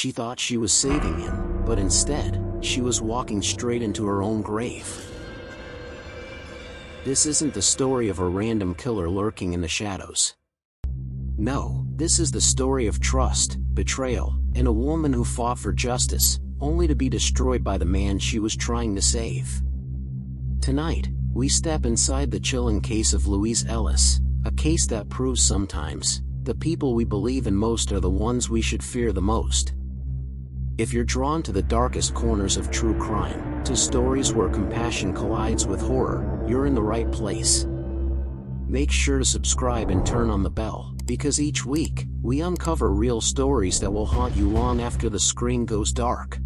She thought she was saving him, but instead, she was walking straight into her own grave. This isn't the story of a random killer lurking in the shadows. No, this is the story of trust, betrayal, and a woman who fought for justice, only to be destroyed by the man she was trying to save. Tonight, we step inside the chilling case of Louise Ellis, a case that proves sometimes, the people we believe in most are the ones we should fear the most. If you're drawn to the darkest corners of true crime, to stories where compassion collides with horror, you're in the right place. Make sure to subscribe and turn on the bell, because each week, we uncover real stories that will haunt you long after the screen goes dark.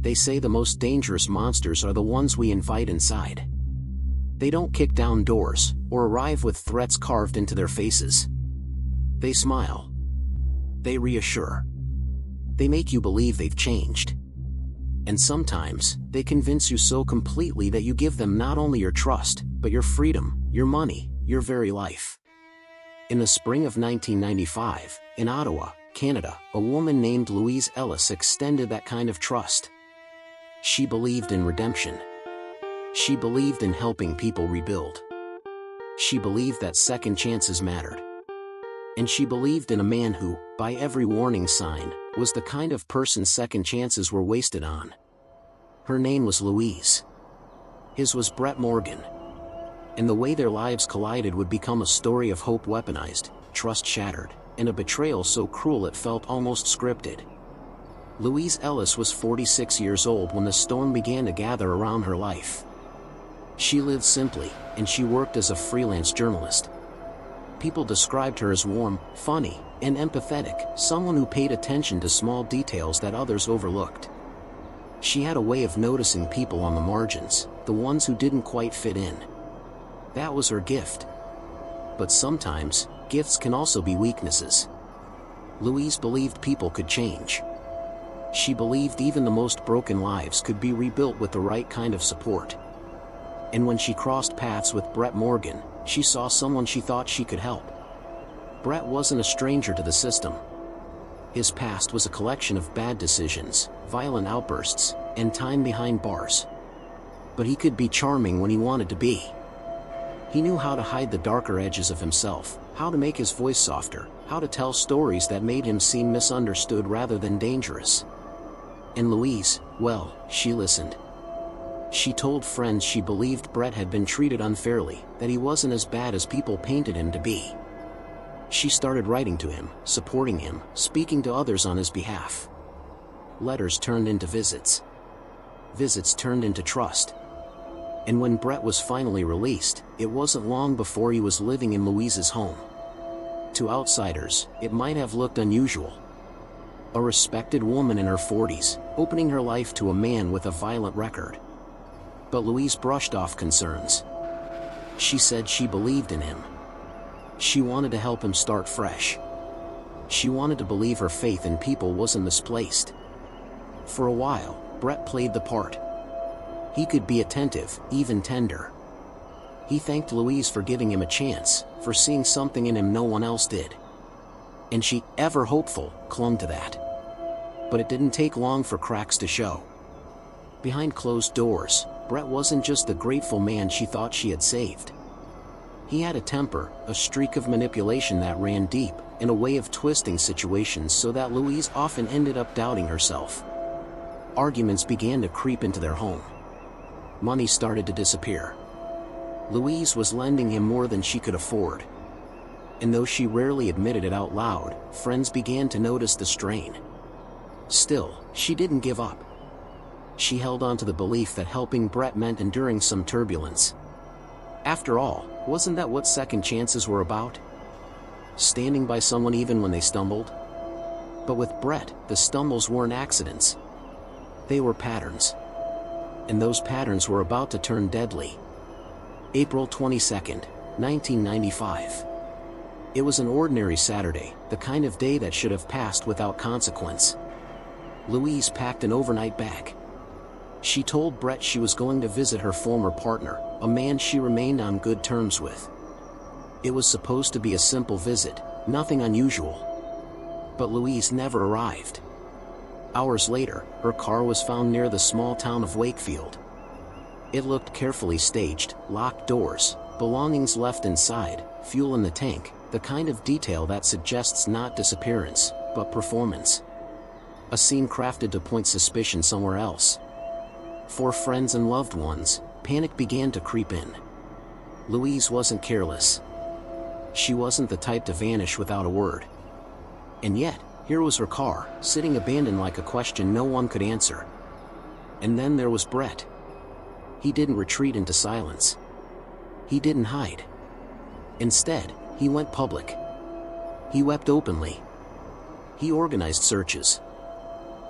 They say the most dangerous monsters are the ones we invite inside. They don't kick down doors, or arrive with threats carved into their faces. They smile. They reassure. They make you believe they've changed. And sometimes, they convince you so completely that you give them not only your trust, but your freedom, your money, your very life. In the spring of 1995, in Ottawa, Canada, a woman named Louise Ellis extended that kind of trust. She believed in redemption. She believed in helping people rebuild. She believed that second chances mattered. And she believed in a man who, by every warning sign, was the kind of person second chances were wasted on. Her name was Louise. His was Brett Morgan. And the way their lives collided would become a story of hope weaponized, trust shattered, and a betrayal so cruel it felt almost scripted. Louise Ellis was 46 years old when the storm began to gather around her life. She lived simply, and she worked as a freelance journalist. People described her as warm, funny, and empathetic, someone who paid attention to small details that others overlooked. She had a way of noticing people on the margins, the ones who didn't quite fit in. That was her gift. But sometimes, gifts can also be weaknesses. Louise believed people could change. She believed even the most broken lives could be rebuilt with the right kind of support. And when she crossed paths with Brett Morgan, she saw someone she thought she could help. Brett wasn't a stranger to the system. His past was a collection of bad decisions, violent outbursts, and time behind bars. But he could be charming when he wanted to be. He knew how to hide the darker edges of himself, how to make his voice softer, how to tell stories that made him seem misunderstood rather than dangerous. And Louise, well, she listened. She told friends she believed Brett had been treated unfairly, that he wasn't as bad as people painted him to be. She started writing to him, supporting him, speaking to others on his behalf. Letters turned into visits. Visits turned into trust. And when Brett was finally released, it wasn't long before he was living in Louise's home. To outsiders, it might have looked unusual. A respected woman in her 40s, opening her life to a man with a violent record. But Louise brushed off concerns. She said she believed in him. She wanted to help him start fresh. She wanted to believe her faith in people wasn't misplaced. For a while, Brett played the part. He could be attentive, even tender. He thanked Louise for giving him a chance, for seeing something in him no one else did. And she, ever hopeful, clung to that. But it didn't take long for cracks to show. Behind closed doors, Brett wasn't just the grateful man she thought she had saved. He had a temper, a streak of manipulation that ran deep, and a way of twisting situations so that Louise often ended up doubting herself. Arguments began to creep into their home. Money started to disappear. Louise was lending him more than she could afford. And though she rarely admitted it out loud, friends began to notice the strain. Still, she didn't give up. She held on to the belief that helping Brett meant enduring some turbulence. After all, wasn't that what second chances were about? Standing by someone even when they stumbled? But with Brett, the stumbles weren't accidents. They were patterns. And those patterns were about to turn deadly. April 22nd, 1995. It was an ordinary Saturday, the kind of day that should have passed without consequence. Louise packed an overnight bag. She told Brett she was going to visit her former partner, a man she remained on good terms with. It was supposed to be a simple visit, nothing unusual. But Louise never arrived. Hours later, her car was found near the small town of Wakefield. It looked carefully staged, locked doors, belongings left inside, fuel in the tank, the kind of detail that suggests not disappearance, but performance. A scene crafted to point suspicion somewhere else. For friends and loved ones, panic began to creep in. Louise wasn't careless. She wasn't the type to vanish without a word. And yet, here was her car, sitting abandoned like a question no one could answer. And then there was Brett. He didn't retreat into silence. He didn't hide. Instead, he went public. He wept openly. He organized searches.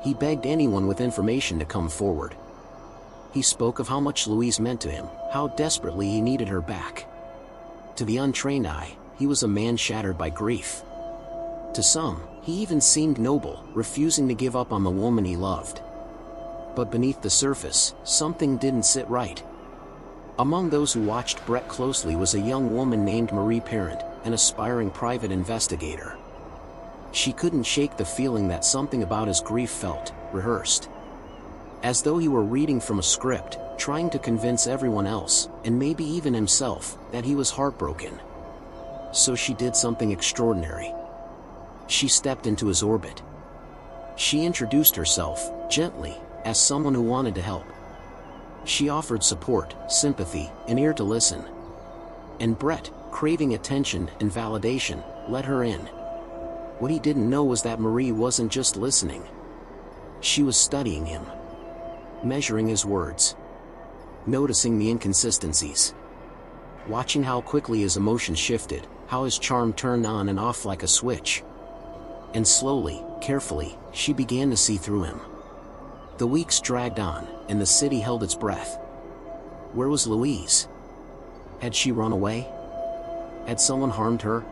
He begged anyone with information to come forward. He spoke of how much Louise meant to him, how desperately he needed her back. To the untrained eye, he was a man shattered by grief. To some, he even seemed noble, refusing to give up on the woman he loved. But beneath the surface, something didn't sit right. Among those who watched Brett closely was a young woman named Marie Parent, an aspiring private investigator. She couldn't shake the feeling that something about his grief felt rehearsed. As though he were reading from a script, trying to convince everyone else, and maybe even himself, that he was heartbroken. So she did something extraordinary. She stepped into his orbit. She introduced herself, gently, as someone who wanted to help. She offered support, sympathy, an ear to listen. And Brett, craving attention and validation, let her in. What he didn't know was that Marie wasn't just listening. She was studying him. Measuring his words. Noticing the inconsistencies. Watching how quickly his emotions shifted, how his charm turned on and off like a switch. And slowly, carefully, she began to see through him. The weeks dragged on, and the city held its breath. Where was Louise? Had she run away? Had someone harmed her?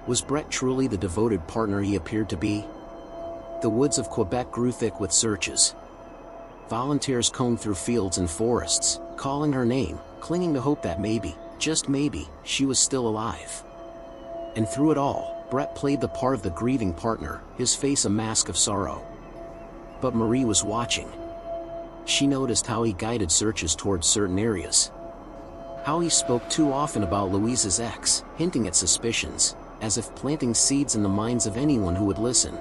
Was Brett truly the devoted partner he appeared to be? The woods of Quebec grew thick with searches. Volunteers combed through fields and forests, calling her name, clinging to hope that maybe, just maybe, she was still alive. And through it all, Brett played the part of the grieving partner, his face a mask of sorrow. But Marie was watching. She noticed how he guided searches towards certain areas. How he spoke too often about Louise's ex, hinting at suspicions, as if planting seeds in the minds of anyone who would listen.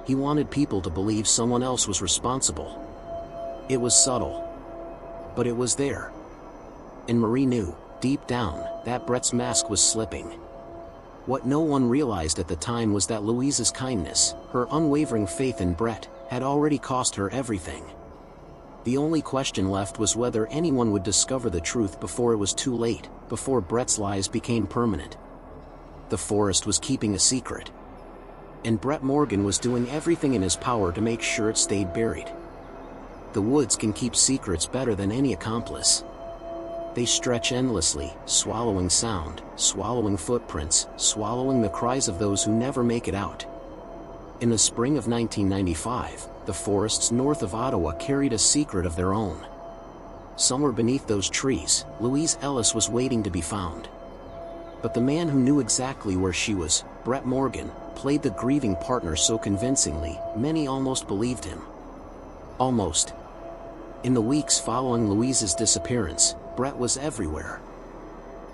He wanted people to believe someone else was responsible. It was subtle, but it was there. And Marie knew, deep down, that Brett's mask was slipping. What no one realized at the time was that Louise's kindness, her unwavering faith in Brett, had already cost her everything. The only question left was whether anyone would discover the truth before it was too late, before Brett's lies became permanent. The forest was keeping a secret. And Brett Morgan was doing everything in his power to make sure it stayed buried. The woods can keep secrets better than any accomplice. They stretch endlessly, swallowing sound, swallowing footprints, swallowing the cries of those who never make it out. In the spring of 1995, the forests north of Ottawa carried a secret of their own. Somewhere beneath those trees, Louise Ellis was waiting to be found. But the man who knew exactly where she was, Brett Morgan, played the grieving partner so convincingly, many almost believed him. Almost. In the weeks following Louise's disappearance, Brett was everywhere.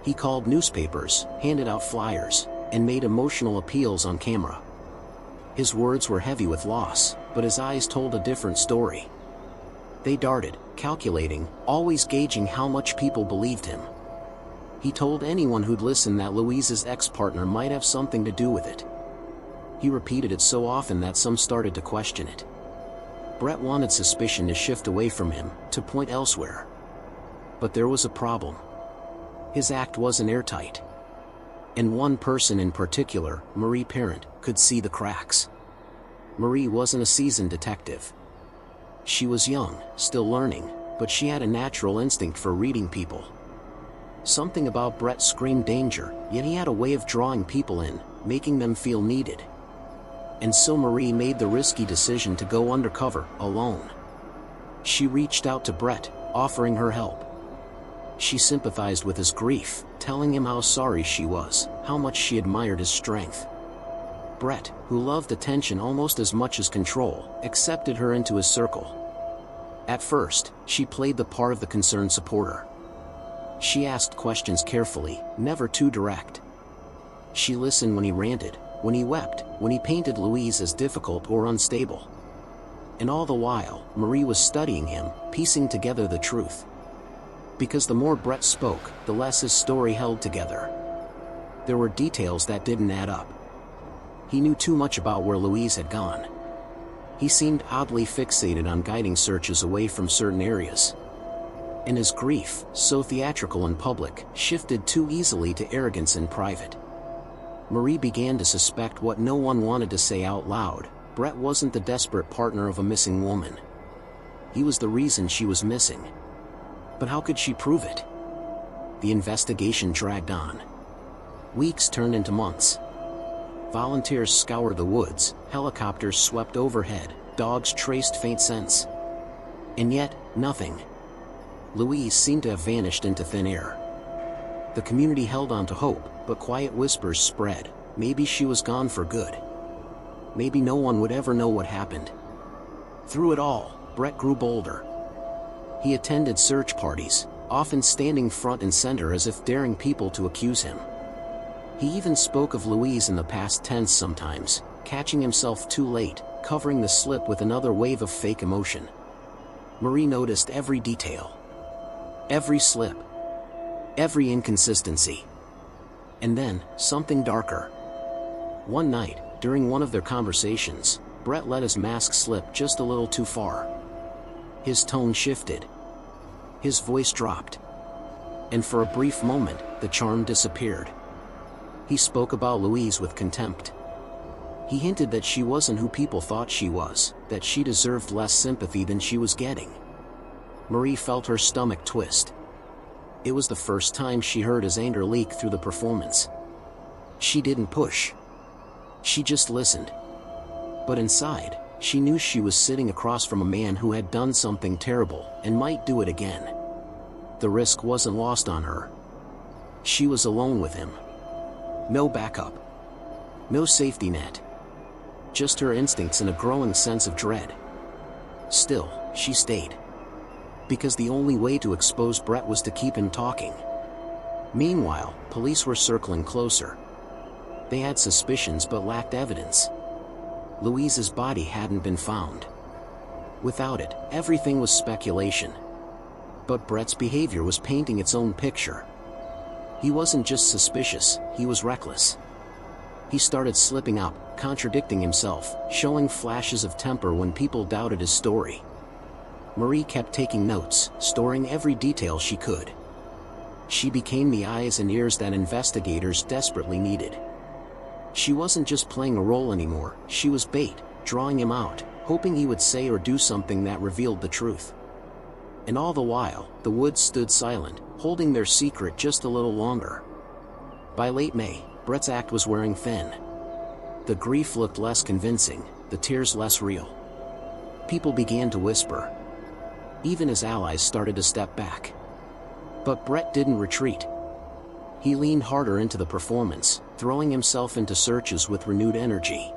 He called newspapers, handed out flyers, and made emotional appeals on camera. His words were heavy with loss, but his eyes told a different story. They darted, calculating, always gauging how much people believed him. He told anyone who'd listen that Louise's ex-partner might have something to do with it. He repeated it so often that some started to question it. Brett wanted suspicion to shift away from him, to point elsewhere. But there was a problem. His act wasn't airtight. And one person in particular, Marie Parent, could see the cracks. Marie wasn't a seasoned detective. She was young, still learning, but she had a natural instinct for reading people. Something about Brett screamed danger, yet he had a way of drawing people in, making them feel needed. And so Marie made the risky decision to go undercover, alone. She reached out to Brett, offering her help. She sympathized with his grief, telling him how sorry she was, how much she admired his strength. Brett, who loved attention almost as much as control, accepted her into his circle. At first, she played the part of the concerned supporter. She asked questions carefully, never too direct. She listened when he ranted, when he wept, when he painted Louise as difficult or unstable. And all the while, Marie was studying him, piecing together the truth. Because the more Brett spoke, the less his story held together. There were details that didn't add up. He knew too much about where Louise had gone. He seemed oddly fixated on guiding searches away from certain areas. And his grief, so theatrical in public, shifted too easily to arrogance in private. Marie began to suspect what no one wanted to say out loud: Brett wasn't the desperate partner of a missing woman. He was the reason she was missing. But how could she prove it? The investigation dragged on. Weeks turned into months. Volunteers scoured the woods, helicopters swept overhead, dogs traced faint scents. And yet, nothing. Louise seemed to have vanished into thin air. The community held on to hope, but quiet whispers spread. Maybe she was gone for good. Maybe no one would ever know what happened. Through it all, Brett grew bolder. He attended search parties, often standing front and center as if daring people to accuse him. He even spoke of Louise in the past tense sometimes, catching himself too late, covering the slip with another wave of fake emotion. Marie noticed every detail. Every slip. Every inconsistency. And then, something darker. One night, during one of their conversations, Brett let his mask slip just a little too far. His tone shifted. His voice dropped. And for a brief moment, the charm disappeared. He spoke about Louise with contempt. He hinted that she wasn't who people thought she was, that she deserved less sympathy than she was getting. Marie felt her stomach twist. It was the first time she heard his anger leak through the performance. She didn't push. She just listened. But inside, she knew she was sitting across from a man who had done something terrible, and might do it again. The risk wasn't lost on her. She was alone with him. No backup. No safety net. Just her instincts and a growing sense of dread. Still, she stayed. Because the only way to expose Brett was to keep him talking. Meanwhile, police were circling closer. They had suspicions but lacked evidence. Louise's body hadn't been found. Without it, everything was speculation. But Brett's behavior was painting its own picture. He wasn't just suspicious, he was reckless. He started slipping up, contradicting himself, showing flashes of temper when people doubted his story. Marie kept taking notes, storing every detail she could. She became the eyes and ears that investigators desperately needed. She wasn't just playing a role anymore, she was bait, drawing him out, hoping he would say or do something that revealed the truth. And all the while, the woods stood silent, holding their secret just a little longer. By late May, Brett's act was wearing thin. The grief looked less convincing, the tears less real. People began to whisper. Even his allies started to step back. But Brett didn't retreat. He leaned harder into the performance, throwing himself into searches with renewed energy.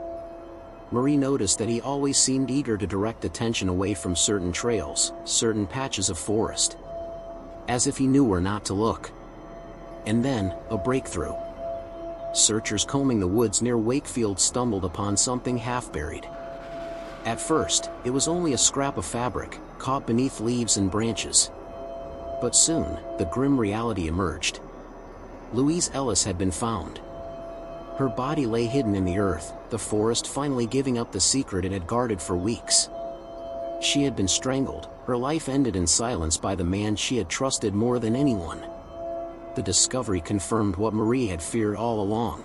Marie noticed that he always seemed eager to direct attention away from certain trails, certain patches of forest. As if he knew where not to look. And then, a breakthrough. Searchers combing the woods near Wakefield stumbled upon something half-buried. At first, it was only a scrap of fabric, caught beneath leaves and branches. But soon, the grim reality emerged. Louise Ellis had been found. Her body lay hidden in the earth, the forest finally giving up the secret it had guarded for weeks. She had been strangled, her life ended in silence by the man she had trusted more than anyone. The discovery confirmed what Marie had feared all along.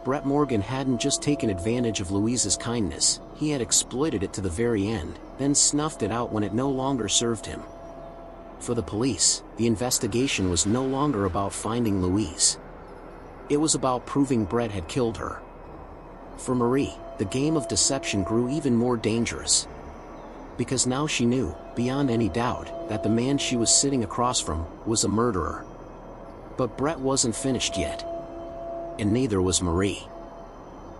Brett Morgan hadn't just taken advantage of Louise's kindness, he had exploited it to the very end, then snuffed it out when it no longer served him. For the police, the investigation was no longer about finding Louise. It was about proving Brett had killed her. For Marie, the game of deception grew even more dangerous. Because now she knew, beyond any doubt, that the man she was sitting across from was a murderer. But Brett wasn't finished yet. And neither was Marie.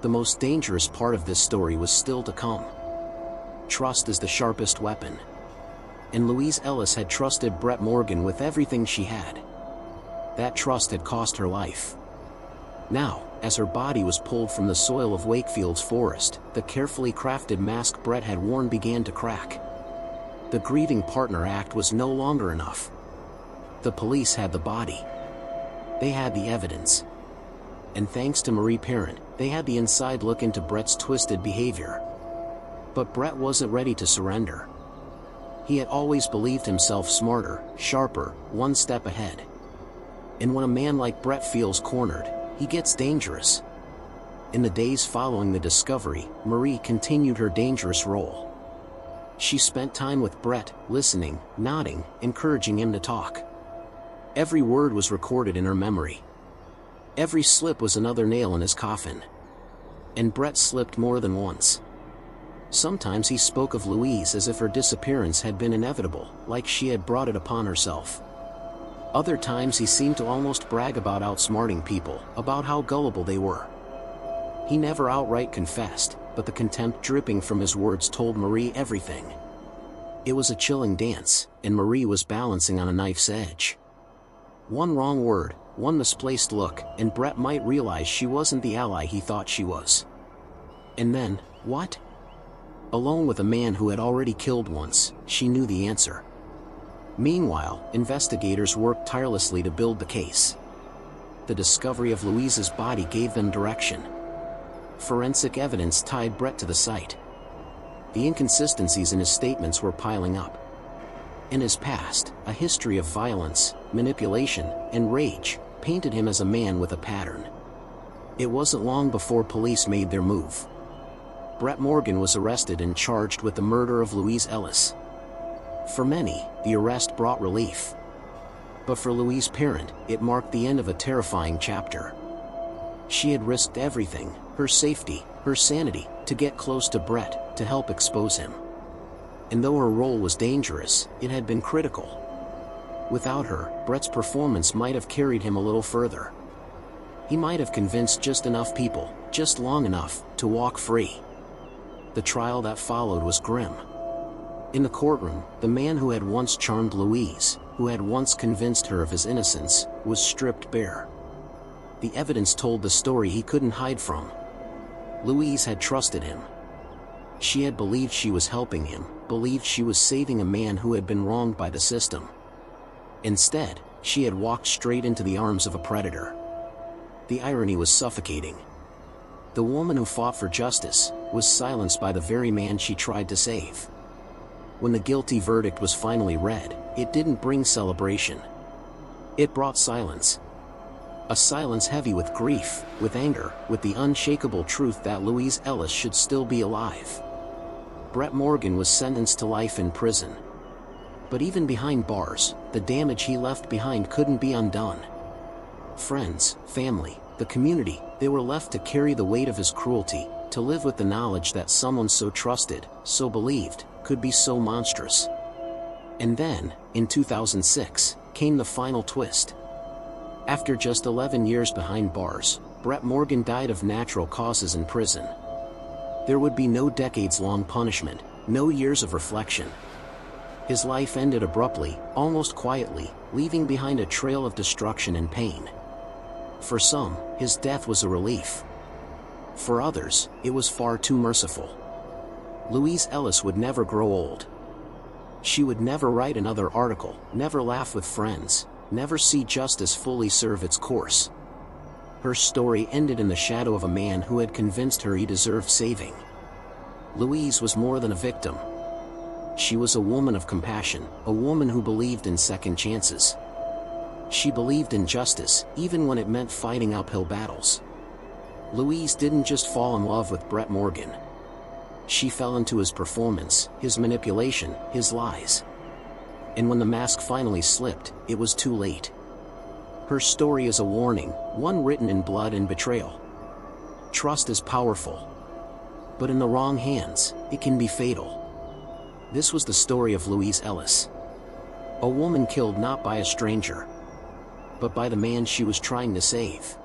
the most dangerous part of this story was still to come. Trust is the sharpest weapon. And Louise Ellis had trusted Brett Morgan with everything she had. That trust had cost her life. Now, as her body was pulled from the soil of Wakefield's forest, the carefully crafted mask Brett had worn began to crack. The grieving partner act was no longer enough. The police had the body. They had the evidence. And thanks to Marie Perrin, they had the inside look into Brett's twisted behavior. But Brett wasn't ready to surrender. He had always believed himself smarter, sharper, one step ahead. And when a man like Brett feels cornered, he gets dangerous. In the days following the discovery, Marie continued her dangerous role. She spent time with Brett, listening, nodding, encouraging him to talk. Every word was recorded in her memory. Every slip was another nail in his coffin. And Brett slipped more than once. Sometimes he spoke of Louise as if her disappearance had been inevitable, like she had brought it upon herself. Other times he seemed to almost brag about outsmarting people, about how gullible they were. He never outright confessed, but the contempt dripping from his words told Marie everything. It was a chilling dance, and Marie was balancing on a knife's edge. One wrong word, one misplaced look, and Brett might realize she wasn't the ally he thought she was. And then, what? Alone with a man who had already killed once, she knew the answer. Meanwhile, investigators worked tirelessly to build the case. The discovery of Louise's body gave them direction. Forensic evidence tied Brett to the site. The inconsistencies in his statements were piling up. In his past, a history of violence, manipulation, and rage painted him as a man with a pattern. It wasn't long before police made their move. Brett Morgan was arrested and charged with the murder of Louise Ellis. For many, the arrest brought relief. But for Louise Perrin, it marked the end of a terrifying chapter. She had risked everything, her safety, her sanity, to get close to Brett, to help expose him. And though her role was dangerous, it had been critical. Without her, Brett's performance might have carried him a little further. He might have convinced just enough people, just long enough, to walk free. The trial that followed was grim. In the courtroom, the man who had once charmed Louise, who had once convinced her of his innocence, was stripped bare. The evidence told the story he couldn't hide from. Louise had trusted him. She had believed she was helping him, believed she was saving a man who had been wronged by the system. Instead, she had walked straight into the arms of a predator. The irony was suffocating. The woman who fought for justice was silenced by the very man she tried to save. When the guilty verdict was finally read, it didn't bring celebration. It brought silence. A silence heavy with grief, with anger, with the unshakable truth that Louise Ellis should still be alive. Brett Morgan was sentenced to life in prison. But even behind bars, the damage he left behind couldn't be undone. Friends, family, the community, they were left to carry the weight of his cruelty, to live with the knowledge that someone so trusted, so believed, could be so monstrous. And then, in 2006, came the final twist. After just 11 years behind bars, Brett Morgan died of natural causes in prison. There would be no decades-long punishment, no years of reflection. His life ended abruptly, almost quietly, leaving behind a trail of destruction and pain. For some, his death was a relief. For others, it was far too merciful. Louise Ellis would never grow old. She would never write another article, never laugh with friends, never see justice fully serve its course. Her story ended in the shadow of a man who had convinced her he deserved saving. Louise was more than a victim. She was a woman of compassion, a woman who believed in second chances. She believed in justice, even when it meant fighting uphill battles. Louise didn't just fall in love with Brett Morgan. She fell into his performance, his manipulation, his lies. And when the mask finally slipped, it was too late. Her story is a warning, one written in blood and betrayal. Trust is powerful. But in the wrong hands, it can be fatal. This was the story of Louise Ellis. A woman killed not by a stranger, but by the man she was trying to save.